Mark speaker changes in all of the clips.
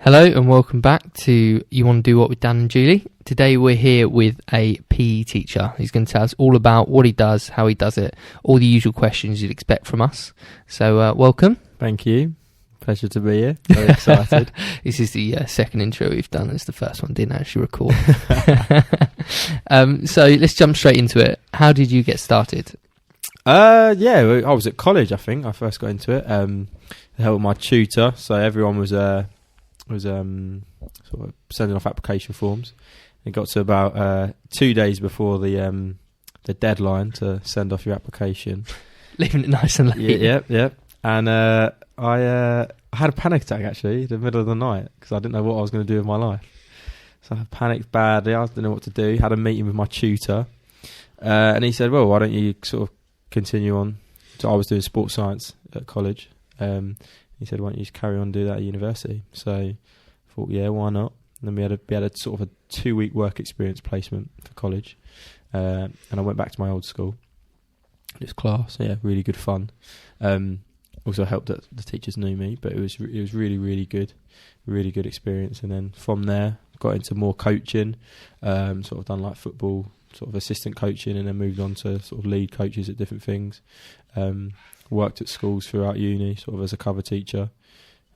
Speaker 1: Hello and welcome back to You Want to Do What with Dan and Julie. Today we're here with a PE teacher. He's going to tell us all about what he does, how he does it, all the usual questions you'd expect from us. So welcome.
Speaker 2: Thank you. Pleasure to be here. Very excited.
Speaker 1: This is the second intro we've done. It's the first one didn't actually record. So let's jump straight into it. How did you get started?
Speaker 2: I was at college, I think. I first got into it. The help of my tutor. So everyone was sort of sending off application forms. It got to about 2 days before the deadline to send off your application.
Speaker 1: Leaving it nice and late.
Speaker 2: Yeah. And I had a panic attack actually in the middle of the night because I didn't know what I was going to do with my life. So I panicked badly. I didn't know what to do. Had a meeting with my tutor, and he said, "Well, why don't you sort of continue on?" So I was doing sports science at college. He said, "Why don't you just carry on and do that at university?" So I thought, yeah, why not? And then we had a sort of a 2-week work experience placement for college, and I went back to my old school. It was class, yeah, really good fun. Also helped that the teachers knew me, but it was really, really good experience. And then from there, got into more coaching, sort of done like football, sort of assistant coaching, and then moved on to sort of lead coaches at different things. Worked at schools throughout uni, sort of as a cover teacher,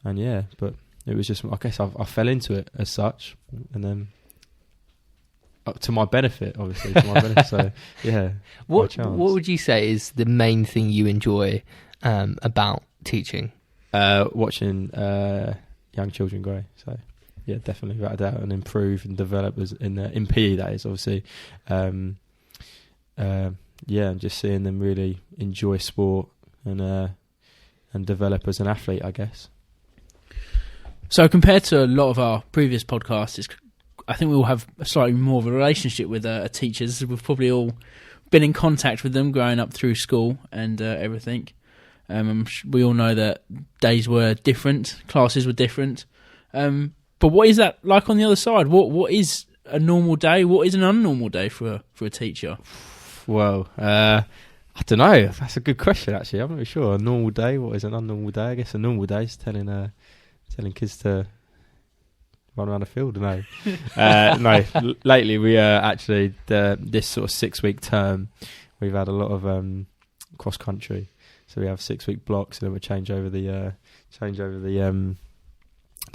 Speaker 2: and yeah, but it was just, I guess I fell into it as such, and then to my benefit, obviously, so yeah.
Speaker 1: What would you say is the main thing you enjoy about teaching?
Speaker 2: Watching young children grow. So yeah, definitely without a doubt, and improve and develop as in PE, that is obviously. And just seeing them really enjoy sport and develop as an athlete, I guess.
Speaker 3: So compared to a lot of our previous podcasts, I think we all have a slightly more of a relationship with teachers. We've probably all been in contact with them growing up through school and everything. We all know that days were different, classes were different. But what is that like on the other side? What is a normal day? What is an unnormal day for a teacher?
Speaker 2: Well, I don't know. That's a good question, actually. I'm not really sure. A normal day, what is an unnormal day? I guess a normal day is telling kids to run around the field. No. No. Lately, we actually, this sort of 6-week term, we've had a lot of cross-country. So we have 6-week blocks, and then we change over the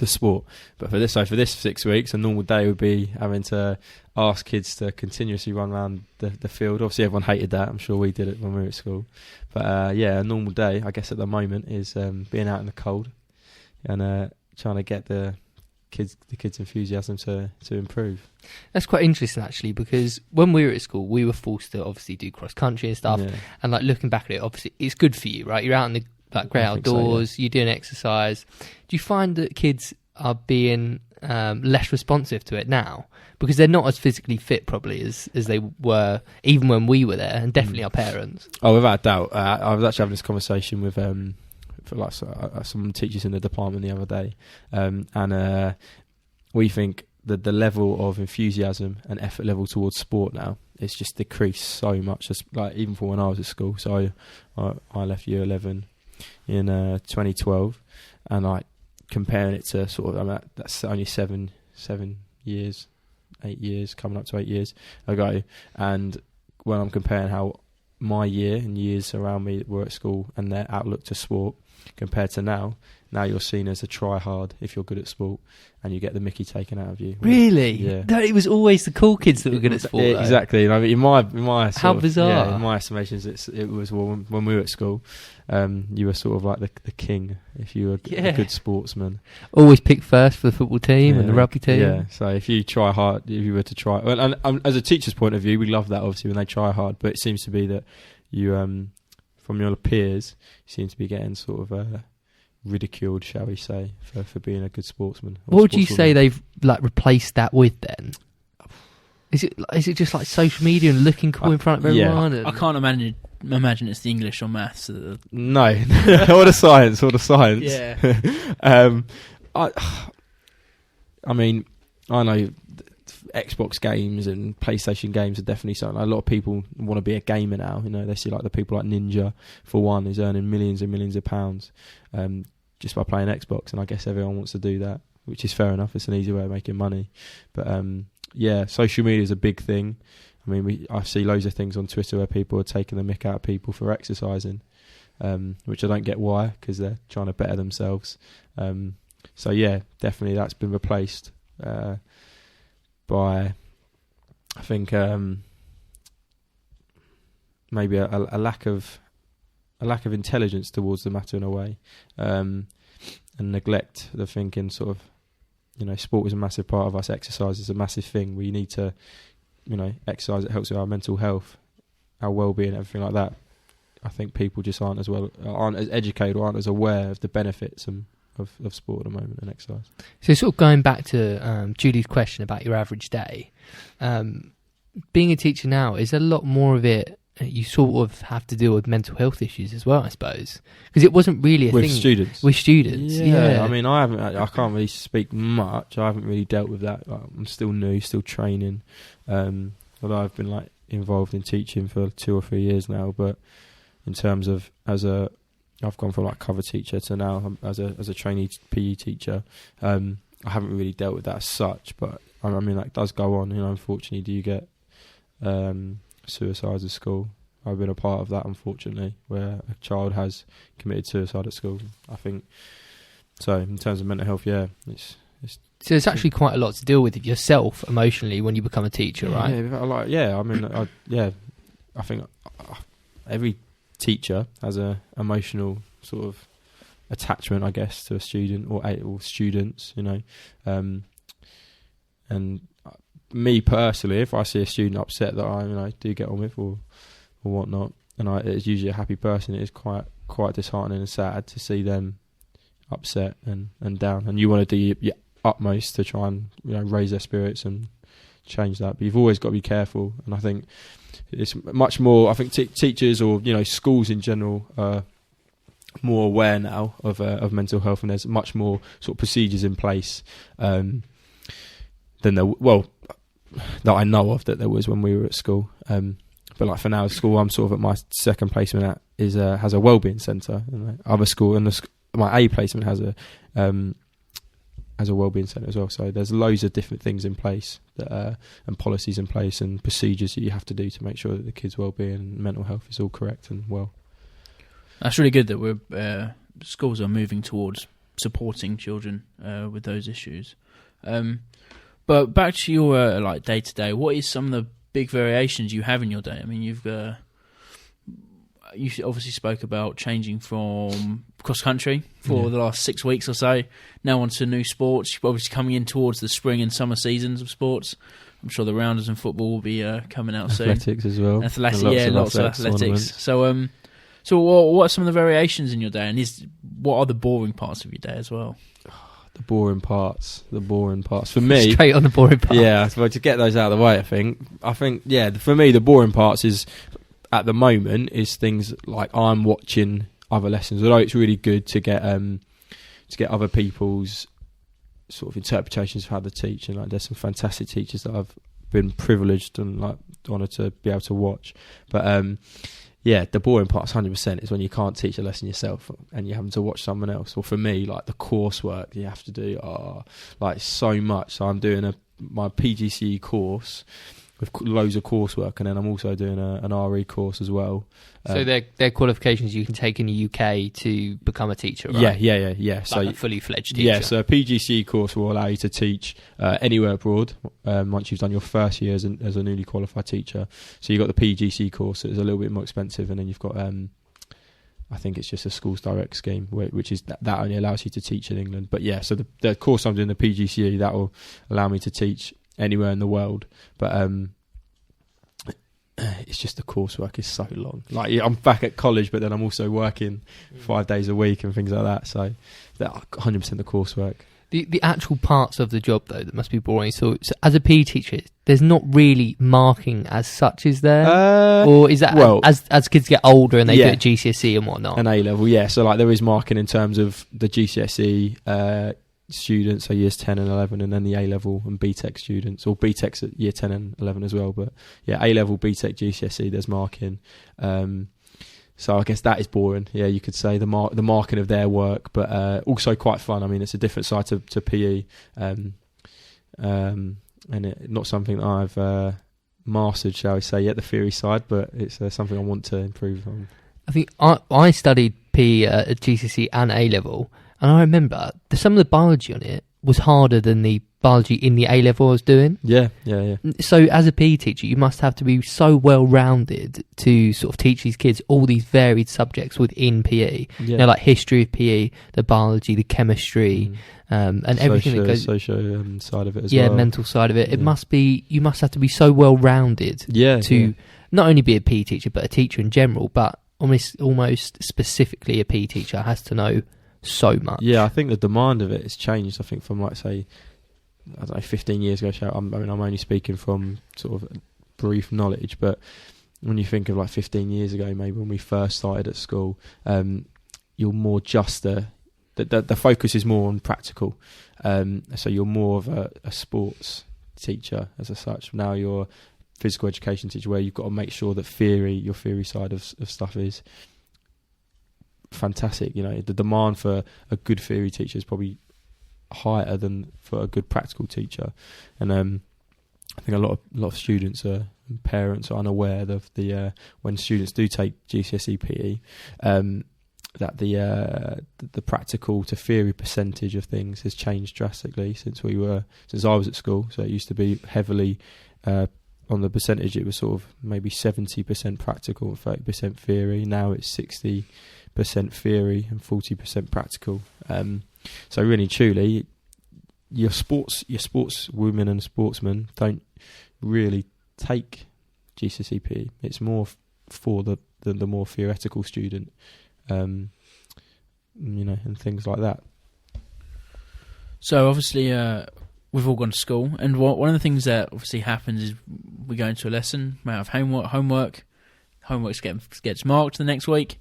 Speaker 2: sport. But for this 6 weeks, a normal day would be having to ask kids to continuously run around the field. Obviously, everyone hated that. I'm sure we did it when we were at school. But a normal day, I guess at the moment, is being out in the cold and trying to get the kids' enthusiasm to improve. That's
Speaker 1: quite interesting, actually, because when we were at school, we were forced to obviously do cross country and stuff. Yeah. And like looking back at it, obviously, it's good for you, right? You're out in the great outdoors, you're doing exercise. Do you find that kids are being less responsive to it now? Because they're not as physically fit probably as they were even when we were there, and definitely our parents.
Speaker 2: Oh, without a doubt. I was actually having this conversation with some teachers in the department the other day, and we think that the level of enthusiasm and effort level towards sport now is just decreased so much. Just like even from when I was at school. So I left year 11 in 2012, and like comparing it to sort of, that's only 7 years, 8 years, coming up to 8 years ago. And when I'm comparing how my year and years around me that were at school and their outlook to sport compared to now you're seen as a try-hard if you're good at sport, and you get the mickey taken out of you.
Speaker 1: Really?
Speaker 2: Yeah.
Speaker 1: No, it was always the cool kids that were good at sport.
Speaker 2: Exactly. And I mean, in my
Speaker 1: how bizarre.
Speaker 2: Yeah, in my estimations, it was when we were at school, you were sort of like the king if you were a good sportsman.
Speaker 1: Always picked first for the football team and the rugby team.
Speaker 2: Yeah. So if you try hard, if you were to try, and as a teacher's point of view, we love that obviously when they try hard. But it seems to be that you, from your peers, you seem to be getting sort of ridiculed, shall we say, for being a good sportsman.
Speaker 1: What would you say they've like replaced that with then? Is it just like social media and looking cool in front of everyone?
Speaker 3: I can't imagine it's the English or maths.
Speaker 2: No, or the science.
Speaker 3: Yeah.
Speaker 2: I mean, I know Xbox games and PlayStation games are definitely something. A lot of people want to be a gamer now. You know, they see like the people like Ninja, for one, is earning millions and millions of pounds just by playing Xbox, and I guess everyone wants to do that. which is fair enough. It's an easy way of making money. But yeah, social media is a big thing. I mean, I see loads of things on Twitter where people are taking the mick out of people for exercising, which I don't get why, because they're trying to better themselves. So yeah, definitely that's been replaced by, I think, maybe a lack of intelligence towards the matter in a way, and neglect the thinking. Sort of, sport is a massive part of us. Exercise is a massive thing. We need to, exercise. It helps with our mental health, our well-being, everything like that. I think people just aren't as educated, or aren't as aware of the benefits of sport at the moment and exercise.
Speaker 1: So sort of going back to Julie's question about your average day, being a teacher now, is a lot more of it you sort of have to deal with mental health issues as well, I suppose, because it wasn't really a thing with students.
Speaker 2: Yeah, I mean, I can't really speak much. I haven't really dealt with that. I'm still new, still training. Although I've been involved in teaching for 2 or 3 years now, but in terms of I've gone from cover teacher to now as a trainee PE teacher. I haven't really dealt with that as such, but I mean that does go on. Unfortunately, do you get suicides at school? I've been a part of that, unfortunately, where a child has committed suicide at school. I think so. In terms of mental health, yeah,
Speaker 1: so it's actually quite a lot to deal with yourself emotionally when you become a teacher, right?
Speaker 2: I think every teacher has a emotional sort of attachment, I guess, to a student or students, and me personally, if I see a student upset that I do get on with or whatnot, and it's usually a happy person, it is quite disheartening and sad to see them upset and down, and you want to do your utmost to try and raise their spirits and change that, but you've always got to be careful. And I think it's much more, I think teachers or schools in general are more aware now of mental health, and there's much more sort of procedures in place than that I know of that there was when we were at school. But for now, school I'm sort of at my second placement at has a wellbeing centre, and other school, and my A placement has a wellbeing centre as well. So there's loads of different things in place that and policies in place and procedures that you have to do to make sure that the kids' wellbeing and mental health is all correct and well. That's
Speaker 3: really good that schools are moving towards supporting children with those issues. But back to your day to day, what is some of the big variations you have in your day? I mean, you obviously spoke about changing from cross country for the last 6 weeks or so, now onto new sports. You're obviously coming in towards the spring and summer seasons of sports. I'm sure the rounders and football will be coming out soon.
Speaker 2: Athletics as well.
Speaker 3: Lots of athletics. So what are some of the variations in your day, and what are the boring parts of your day as well?
Speaker 2: The boring parts for me.
Speaker 1: Straight on the boring parts.
Speaker 2: Yeah, so to get those out of the way, I think for me the boring parts is, at the moment, is things like I'm watching other lessons. Although it's really good to get other people's sort of interpretations of how to teach, and there's some fantastic teachers that I've been privileged and honoured to be able to watch. But the boring parts 100% is when you can't teach a lesson yourself and you're having to watch someone else. Or for me, the coursework you have to do so much. So I'm doing my PGCE course with loads of coursework, and then I'm also doing an RE course as well.
Speaker 1: So they're qualifications you can take in the UK to become a teacher, right?
Speaker 2: Yeah.
Speaker 1: So a fully fledged teacher.
Speaker 2: Yeah, so a PGCE course will allow you to teach anywhere abroad once you've done your first year as a newly qualified teacher. So you've got the PGCE course that is a little bit more expensive, and then you've got I think it's just a schools direct scheme, which is that only allows you to teach in England. But yeah, so the course I'm doing, the PGCE, that will allow me to teach anywhere in the world. But it's just the coursework is so long. I'm back at college, but then I'm also working 5 days a week and things like that. So that 100% the coursework.
Speaker 1: The actual parts of the job, though, that must be boring. So as a PE teacher, there's not really marking as such, is there? Or is that as kids get older and they do it GCSE and whatnot?
Speaker 2: An A-level, yeah. So there is marking in terms of the GCSE students, so years 10 and 11, and then the A-level and BTEC students, or BTEC's at year 10 and 11 as well. But yeah, A-level, BTEC, GCSE, there's marking. So I guess that is boring. Yeah, you could say the marking of their work, but also quite fun. I mean, it's a different side to PE, and not something that I've mastered, shall we say, yet, the theory side, but it's something I want to improve on.
Speaker 1: I think I studied PE at GCSE and A level, and I remember some of the biology on it was harder than the biology in the A level I was doing.
Speaker 2: Yeah.
Speaker 1: So as a PE teacher, you must have to be so well rounded to sort of teach these kids all these varied subjects within PE.
Speaker 2: Yeah.
Speaker 1: You know, like history of PE, the biology, the chemistry, and everything that goes.
Speaker 2: Social side of it as well.
Speaker 1: Yeah, mental side of it.
Speaker 2: Yeah.
Speaker 1: You must have to be so well rounded to not only be a PE teacher, but a teacher in general, but almost specifically a PE teacher has to know so much.
Speaker 2: Yeah, I think the demand of it has changed. I think from, like, say, I don't know, 15 years ago. I'm only speaking from sort of brief knowledge, but when you think of like 15 years ago, maybe when we first started at school, you're more just the focus is more on practical. So you're more of a sports teacher as such. Now you're a physical education teacher, where you've got to make sure that your theory side of stuff is fantastic. You know, the demand for a good theory teacher is probably higher than for a good practical teacher, and I think a lot of students and parents are unaware of the when students do take GCSE PE, that the practical to theory percentage of things has changed drastically since I was at school. So it used to be heavily on the percentage, it was sort of maybe 70% practical and 30% theory. Now it's 60% theory and 40% practical. So really, truly, your sportswomen and sportsmen don't really take GCSE PE. It's more for the more theoretical student, and things like that.
Speaker 3: So obviously, we've all gone to school, and one of the things that obviously happens is we go into a lesson, we have homework gets marked the next week.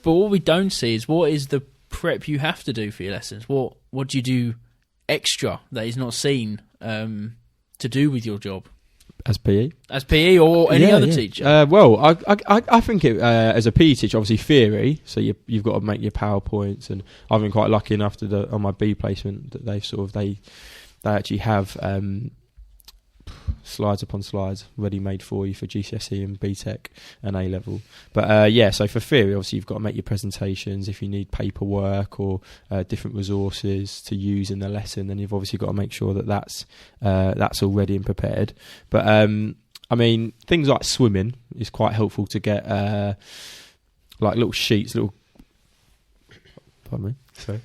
Speaker 3: But what we don't see is what is the prep you have to do for your lessons. What do you do extra that is not seen to do with your job
Speaker 2: as PE
Speaker 3: or any other teacher?
Speaker 2: Well, I think as a PE teacher, obviously theory. So you've got to make your PowerPoints, and I've been quite lucky enough on my B placement that they actually have slides upon slides ready made for you for GCSE and BTEC and A level. But so for theory, obviously you've got to make your presentations. If you need paperwork or different resources to use in the lesson, then you've obviously got to make sure that that's all ready and prepared. But I mean, things like swimming is quite helpful to get like little sheets, pardon me, sorry,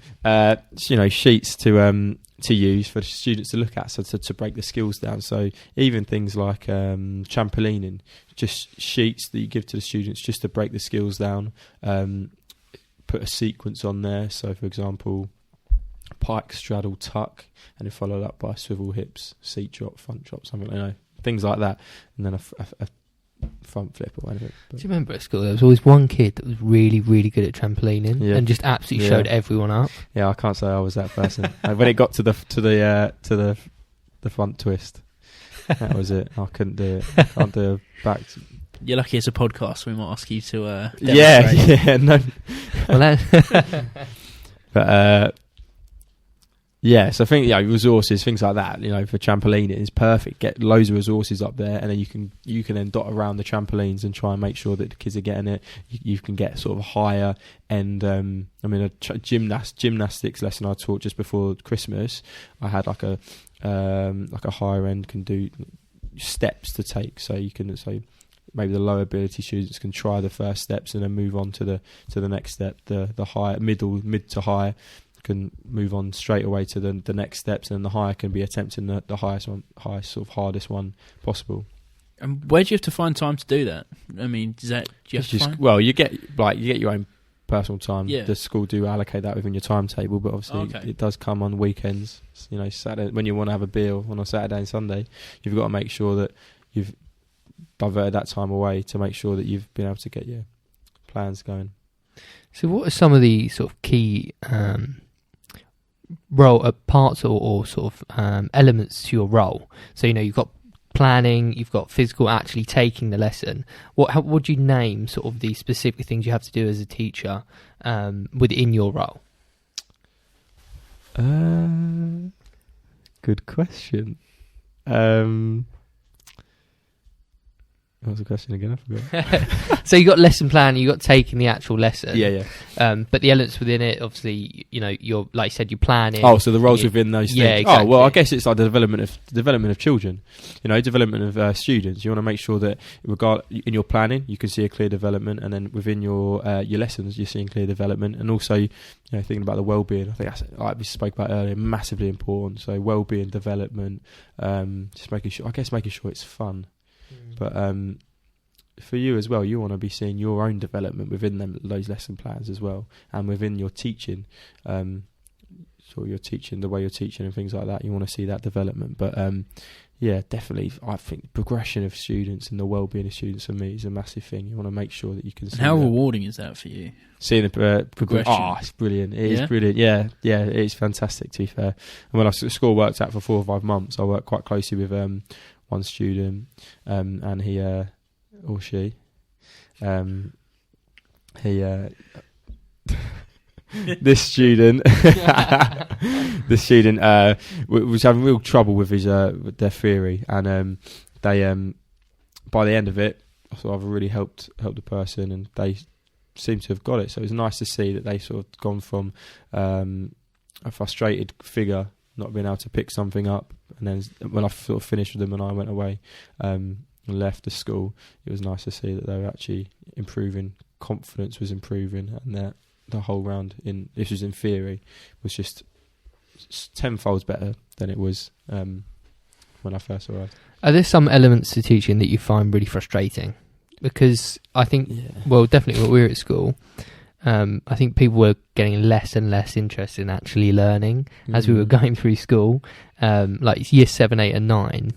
Speaker 2: sheets to use for students to look at, so to break the skills down. So even things like trampolining, just sheets that you give to the students just to break the skills down. Put a sequence on there. So for example, pike, straddle, tuck, and then followed up by swivel hips, seat drop, front drop, something things like that, and then a front flip or whatever.
Speaker 1: Do you remember at school there was always one kid that was really, really good at trampolining and just absolutely showed everyone up?
Speaker 2: Yeah, I can't say I was that person. When it got to the front twist, that was it. I couldn't do it. I can't do a back.
Speaker 3: You're lucky it's a podcast. We might ask you to demonstrate.
Speaker 2: No.
Speaker 1: Well,
Speaker 2: but so I think resources, things like that, for trampoline it is perfect. Get loads of resources up there, and then you can then dot around the trampolines and try and make sure that the kids are getting it. You can get sort of higher end. A gymnastics lesson I taught just before Christmas. I had like a higher end can do steps to take, so maybe the lower ability students can try the first steps and then move on to the next step. The higher mid to high can move on straight away to the next steps, and the higher can be attempting the highest sort of hardest one possible.
Speaker 3: And where do you have to find time to do that? I mean,
Speaker 2: you get your own personal time.
Speaker 3: Yeah.
Speaker 2: The school do allocate that within your timetable, but obviously it does come on weekends. Saturday, when you want to have a beer on a Saturday and Sunday, you've got to make sure that you've diverted that time away to make sure that you've been able to get your plans going.
Speaker 1: So what are some of the sort of key parts or sort of elements to your role? So you've got planning, you've got physical, actually taking the lesson. What would you name sort of the specific things you have to do as a teacher within your role?
Speaker 2: Good question. What was the question again? I forgot.
Speaker 1: So you got lesson plan, you got taking the actual lesson.
Speaker 2: Yeah.
Speaker 1: But the elements within it, obviously, you're like you said, you're planning.
Speaker 2: Oh, so the roles within those things.
Speaker 1: Yeah, exactly.
Speaker 2: Oh, well, I guess it's like the development of children. Development of students. You want to make sure that in your planning, you can see a clear development, and then within your lessons, you're seeing clear development, and also, thinking about the well-being. I think that's, like we spoke about earlier, massively important. So well-being, development, just making sure it's fun. But for you as well, you want to be seeing your own development within those lesson plans as well, and within your teaching. The way you're teaching and things like that, you want to see that development. But definitely, I think progression of students and the well-being of students for me is a massive thing. You want to make sure that you can see.
Speaker 3: And how rewarding is that for you?
Speaker 2: Seeing the progression.
Speaker 3: Oh,
Speaker 2: it's brilliant. It is brilliant. Yeah, it is fantastic, to be fair. And when I school worked out for 4 or 5 months, I worked quite closely with one student, and he or she, this student was having real trouble with with their theory, and they by the end of it, sort of really helped the person, and they seemed to have got it. So it was nice to see that they sort of gone from a frustrated figure not being able to pick something up, and then when I sort of finished with them and I went away and left the school, it was nice to see that they were actually improving. Confidence was improving, and that the whole round this was in theory was just tenfold better than it was when I first arrived.
Speaker 1: Are there some elements to teaching that you find really frustrating? Because I think, well, definitely when we were at school, I think people were getting less and less interested in actually learning as we were going through school. Like year 7, 8 and 9,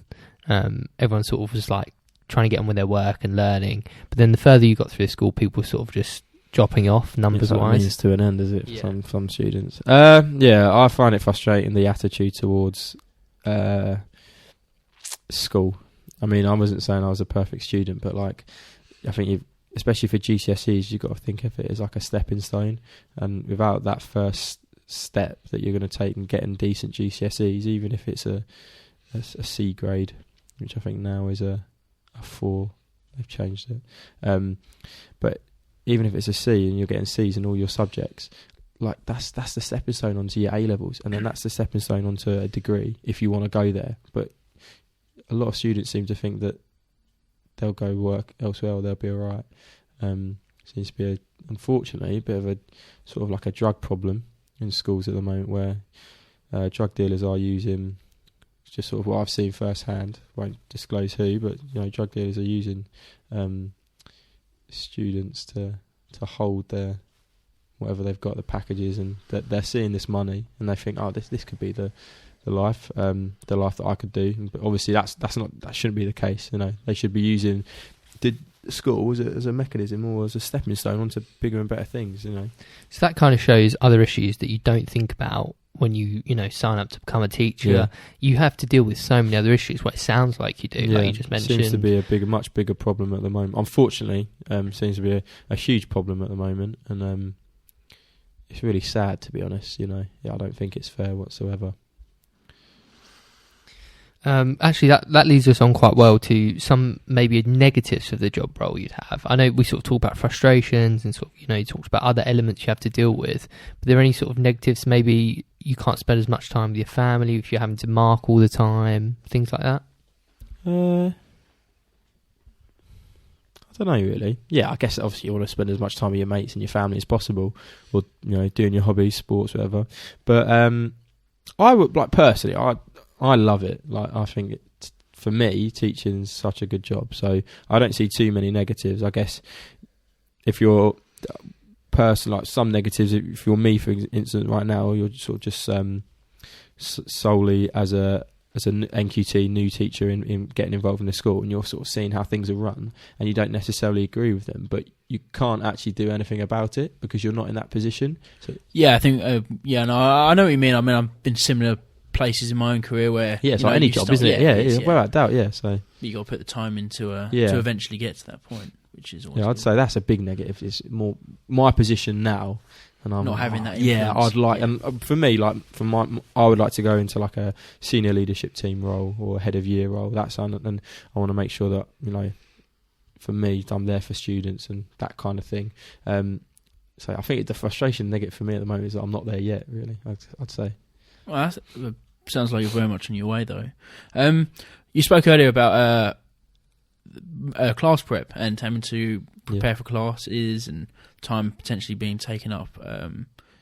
Speaker 1: everyone sort of was like trying to get on with their work and learning. But then the further you got through school, people were sort of just dropping off numbers wise.
Speaker 2: Means to an end, is it? For some students. I find it frustrating, the attitude towards school. I mean, I wasn't saying I was a perfect student, but like, I think especially for GCSEs, you've got to think of it as like a stepping stone, and without that first step that you're going to take and getting decent GCSEs, even if it's a C grade, which I think now is a 4, they've changed it. But even if it's a C and you're getting C's in all your subjects, like that's the stepping stone onto your A levels, and then that's the stepping stone onto a degree if you want to go there. But a lot of students seem to think that they'll go work elsewhere or they'll be alright. Seems to be unfortunately a bit of a sort of like a drug problem in schools at the moment, where drug dealers are using, just sort of what I've seen firsthand, won't disclose who, but drug dealers are using students to hold their whatever they've got, the packages, and that they're seeing this money and they think, oh, this could be the life that I could do. But obviously that shouldn't be the case. They should be using the school as a mechanism or as a stepping stone onto bigger and better things. So
Speaker 1: that kind of shows other issues that you don't think about when you sign up to become a teacher.
Speaker 2: Yeah.
Speaker 1: You have to deal with so many other issues. What it sounds like you do, like you just mentioned.
Speaker 2: Seems to be a much bigger problem at the moment. Unfortunately, seems to be a huge problem at the moment, and it's really sad, to be honest. I don't think it's fair whatsoever.
Speaker 1: Actually, that leads us on quite well to some maybe negatives of the job role you'd have. I know we sort of talk about frustrations and sort of, you talked about other elements you have to deal with. But are there any sort of negatives? Maybe you can't spend as much time with your family if you're having to mark all the time, things like that?
Speaker 2: I don't know, really. Yeah, I guess obviously you want to spend as much time with your mates and your family as possible, or doing your hobbies, sports, whatever. But I would, like, personally, I love it. Like, I think for me, teaching's such a good job. So I don't see too many negatives. I guess if you're like some negatives, if you're me, for instance, right now, you're sort of just solely as an NQT new teacher in getting involved in the school, and you're sort of seeing how things are run, and you don't necessarily agree with them, but you can't actually do anything about it because you're not in that position. So
Speaker 3: I think no, I know what you mean. I mean, I've been similar places in my own career where
Speaker 2: it's like any job, isn't it? Yeah, without doubt. Yeah, so
Speaker 3: you got to put the time into to eventually get to that point, which is always
Speaker 2: I'd say that's a big negative. It's more my position now, and I'm
Speaker 3: not having that influence.
Speaker 2: Yeah, I'd like, and for me, like I would like to go into like a senior leadership team role or a head of year role. That's and I want to make sure that for me, I'm there for students and that kind of thing. So I think the frustration negative for me at the moment is that I'm not there yet. Really, I'd say.
Speaker 3: Well, that sounds like you're very much on your way, though. You spoke earlier about class prep and having to prepare for classes and time potentially being taken up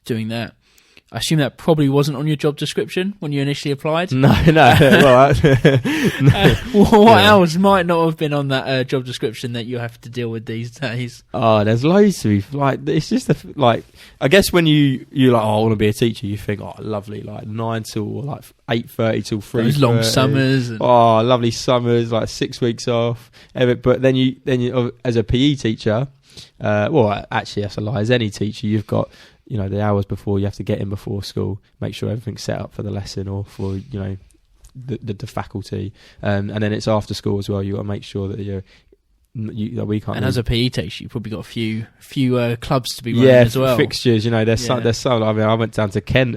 Speaker 3: doing that. I assume that probably wasn't on your job description when you initially applied.
Speaker 2: No. Well,
Speaker 3: what else might not have been on that job description that you have to deal with these days?
Speaker 2: Oh, there's loads to be like. It's just I guess when you're like, I want to be a teacher, you think, oh, lovely, like 9 till or like 8:30 till 3:30.
Speaker 3: Those long summers.
Speaker 2: Lovely summers, like 6 weeks off. But then you as a PE teacher, well, actually that's a lie. As any teacher, you've got the hours before you have to get in before school, make sure everything's set up for the lesson or for the faculty, and then it's after school as well. You got to make sure that we can't.
Speaker 3: And as a PE teacher, you've probably got a few clubs to be running as well.
Speaker 2: Fixtures. There's some. I mean, I went down to Kent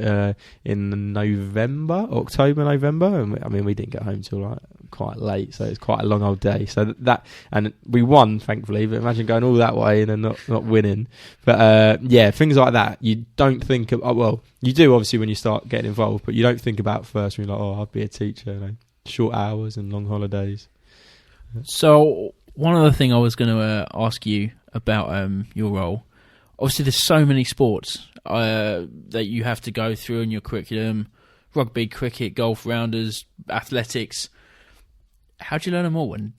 Speaker 2: in October, November, and we didn't get home till like quite late, so it's quite a long old day. So that, and we won, thankfully. But imagine going all that way and then not winning. But things like that you don't think of. Well, you do obviously when you start getting involved, but you don't think about first when you're like, I'd be a teacher. Short hours and long holidays.
Speaker 3: So one other thing I was going to ask you about your role. Obviously, there's so many sports that you have to go through in your curriculum: rugby, cricket, golf, rounders, athletics. How do you learn them all and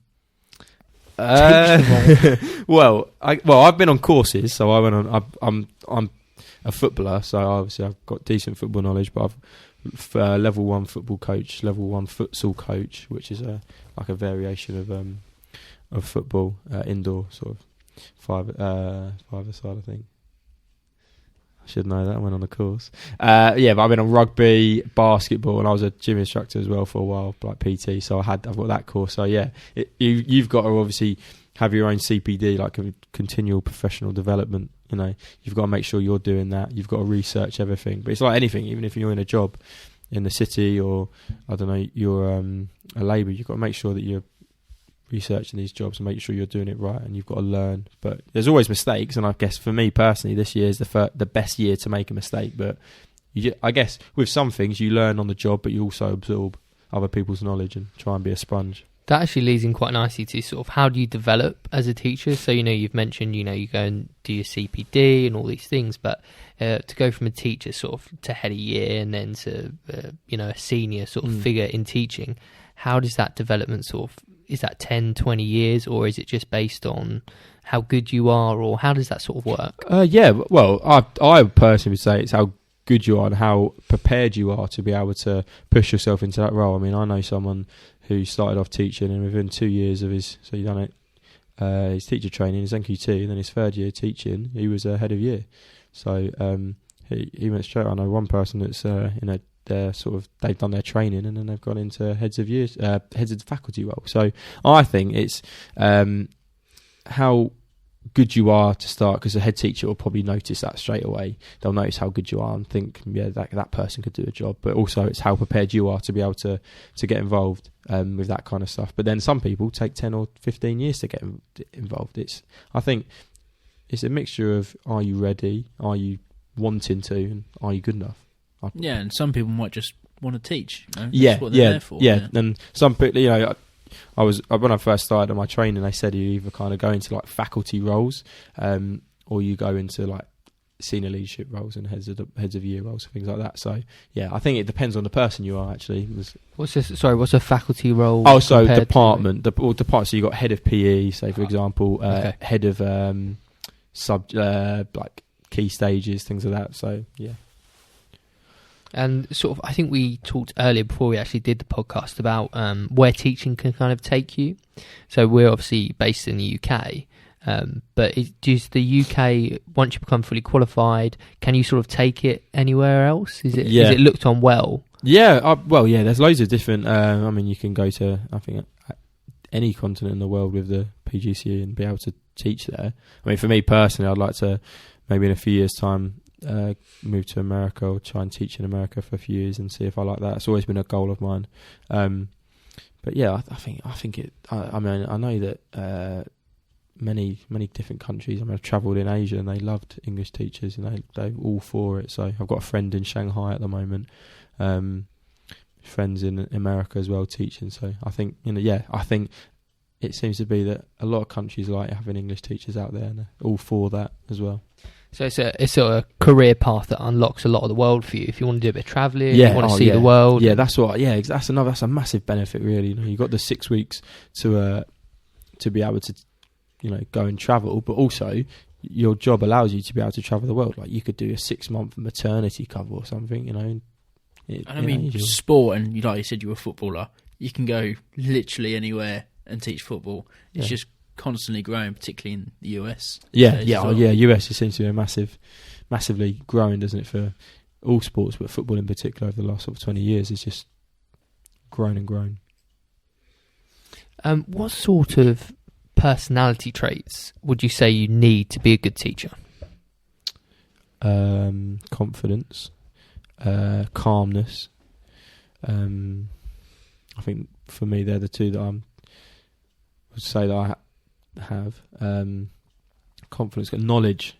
Speaker 3: teach them all?
Speaker 2: Well, I've been on courses, so I went on. I'm a footballer, so obviously I've got decent football knowledge. But I've level 1 football coach, level 1 futsal coach, which is like a variation of football, indoor sort of five-a-side, I think. Should know that. I went on a course. But I've been on rugby, basketball, and I was a gym instructor as well for a while, like PT. So I've got that course. So you've got to obviously have your own CPD, like a continual professional development. You've got to make sure you're doing that. You've got to research everything. But it's like anything, even if you're in a job in the city or I don't know, you're a labourer, you've got to make sure that you're researching these jobs and make sure you're doing it right, and you've got to learn. But there's always mistakes, and I guess for me personally, this year is the best year to make a mistake. But I guess with some things you learn on the job, but you also absorb other people's knowledge and try and be a sponge.
Speaker 1: That actually leads in quite nicely to sort of how do you develop as a teacher. So you've mentioned you go and do your CPD and all these things, but to go from a teacher sort of to head of year and then to a senior sort of figure in teaching, how does that development sort of, is that 10, 20 years, or is it just based on how good you are, or how does that sort of work?
Speaker 2: Well, I personally would say it's how good you are and how prepared you are to be able to push yourself into that role. I mean, I know someone who started off teaching, and within 2 years of his teacher training, his NQ2, and then his third year teaching, he was head of year. So he went straight. I know one person that's they've done their training and then they've gone into heads of the faculty role. So I think it's how good you are to start, because the head teacher will probably notice that straight away. They'll notice how good you are and think, that person could do a job. But also it's how prepared you are to be able to get involved with that kind of stuff. But then some people take 10 or 15 years to get involved. I think it's a mixture of, are you ready, are you wanting to, and are you good enough?
Speaker 3: And some people might just want to teach. That's what
Speaker 2: they're
Speaker 3: there for.
Speaker 2: And some people, when I first started on my training, they said you either kind of go into like faculty roles, or you go into like senior leadership roles and heads of year roles and things like that. So I think it depends on the person you are actually.
Speaker 1: What's a faculty role?
Speaker 2: Oh, so department. So you got head of PE, say for example, head of like key stages, things like that. So
Speaker 1: And sort of, I think we talked earlier before we actually did the podcast about where teaching can kind of take you. So we're obviously based in the UK, but does the UK, once you become fully qualified, can you sort of take it anywhere else? Is it looked on well?
Speaker 2: There's loads of different. I mean, you can go to, I think, any continent in the world with the PGCE and be able to teach there. I mean, for me personally, I'd like to maybe in a few years' time move to America or try and teach in America for a few years and see if I like that. It's always been a goal of mine. But yeah, I think it. I mean, I know that many different countries. I mean, I've travelled in Asia and they loved English teachers and they're all for it. So I've got a friend in Shanghai at the moment. Friends in America as well teaching. So I think I think it seems to be that a lot of countries like having English teachers out there and they're all for that as well.
Speaker 1: So it's a career path that unlocks a lot of the world for you. If you want to do a bit of travelling, you want to see the world.
Speaker 2: Yeah, that's a massive benefit really. You've got the 6 weeks to be able to, go and travel, but also your job allows you to be able to travel the world. Like you could do a 6-month maternity cover or something,
Speaker 3: sport, and like you said, you were a footballer. You can go literally anywhere and teach football. It's just constantly growing, particularly in the US.
Speaker 2: US seems to be massively growing, doesn't it, for all sports, but football in particular over the last sort of 20 years is just grown and grown.
Speaker 1: What sort of personality traits would you say you need to be a good teacher?
Speaker 2: Confidence, calmness. I think for me they're the two that I would say that I have. Confidence, knowledge,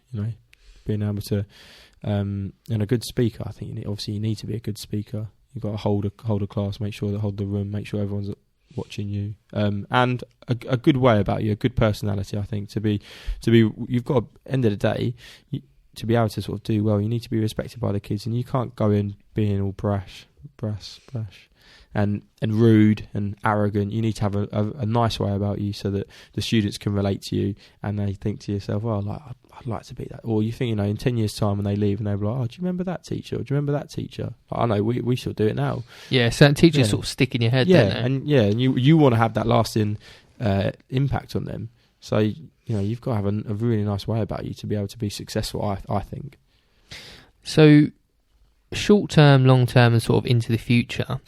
Speaker 2: being able to, and a good speaker. I think you need to be a good speaker. You've got to hold a class, hold the room, make sure everyone's watching you, and a good way about you, a good personality. I think to be, you've got end of the day. To be able to sort of do well, you need to be respected by the kids, and you can't go in being all brash, and rude and arrogant. You need to have a nice way about you, so that the students can relate to you, and they think to yourself, "Oh, I'd like to be that." Or you think, in 10 years' time when they leave, and they're like, "Oh, do you remember that teacher? Or do you remember that teacher?" I know we still do it now.
Speaker 1: Yeah, certain teachers sort of stick in your head.
Speaker 2: Yeah,
Speaker 1: don't they?
Speaker 2: and you want to have that lasting impact on them. So you've got to have a really nice way about you to be able to be successful, I think.
Speaker 1: So, short term, long term, and sort of into the future,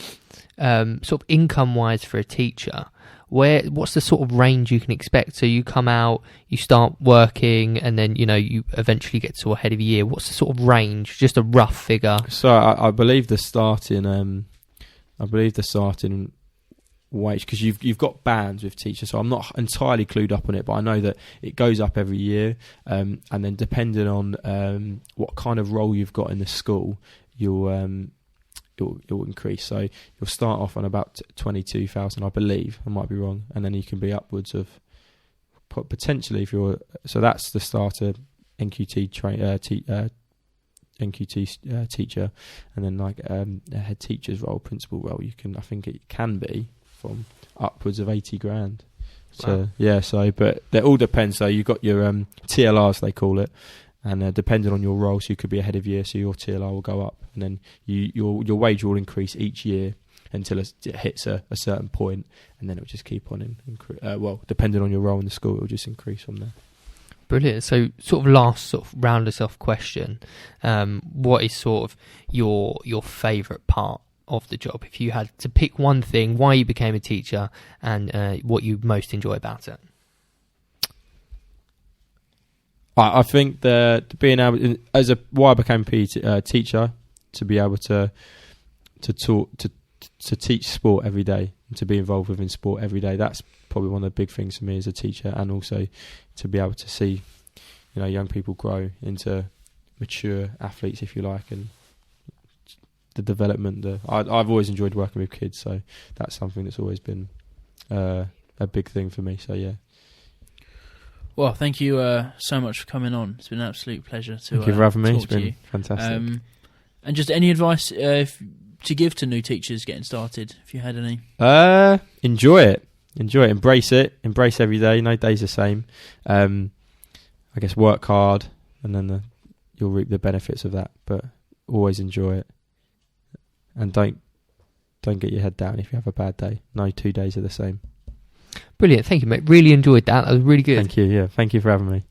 Speaker 1: sort of income wise for a teacher, what's the sort of range you can expect? So you come out, you start working, and then you eventually get to a head of a year. What's the sort of range? Just a rough figure.
Speaker 2: So I believe the starting wage, because you've got bands with teachers, so I'm not entirely clued up on it, but I know that it goes up every year, and then depending on what kind of role you've got in the school, you'll increase. So you'll start off on about 22,000, I believe. I might be wrong, and then you can be upwards of potentially so that's the starter NQT teacher, and then like a head teacher's role, principal role. I think it can be from upwards of 80 grand. So wow. But it all depends. So you've got your TLRs, they call it, and depending on your role, so you could be a head of year, so your TLR will go up, and then your wage will increase each year until it hits a certain point, and then it will just keep on depending on your role in the school, it will just increase from there.
Speaker 1: Brilliant. So sort of last sort of round us off question, what is sort of your favourite part of the job? If you had to pick one thing, why you became a teacher, and what you most enjoy about it?
Speaker 2: I think that being able, why I became a teacher, to be able to teach sport every day and to be involved within sport every day. That's probably one of the big things for me as a teacher, and also to be able to see, young people grow into mature athletes, if you like, and the development. I've always enjoyed working with kids, so that's something that's always been a big thing for me. So yeah. Well,
Speaker 3: thank you so much for coming on. It's been an absolute pleasure to
Speaker 2: thank you for having me. It's
Speaker 3: been
Speaker 2: fantastic.
Speaker 3: And just any advice to give to new teachers getting started, if you had any?
Speaker 2: Enjoy it, embrace it, embrace every day. No day's the same. I guess work hard, and then you'll reap the benefits of that. But always enjoy it, and don't get your head down if you have a bad day. No 2 days are the same.
Speaker 1: Brilliant. Thank you, mate. Really enjoyed that. That was really good.
Speaker 2: Thank you. Yeah. Thank you for having me.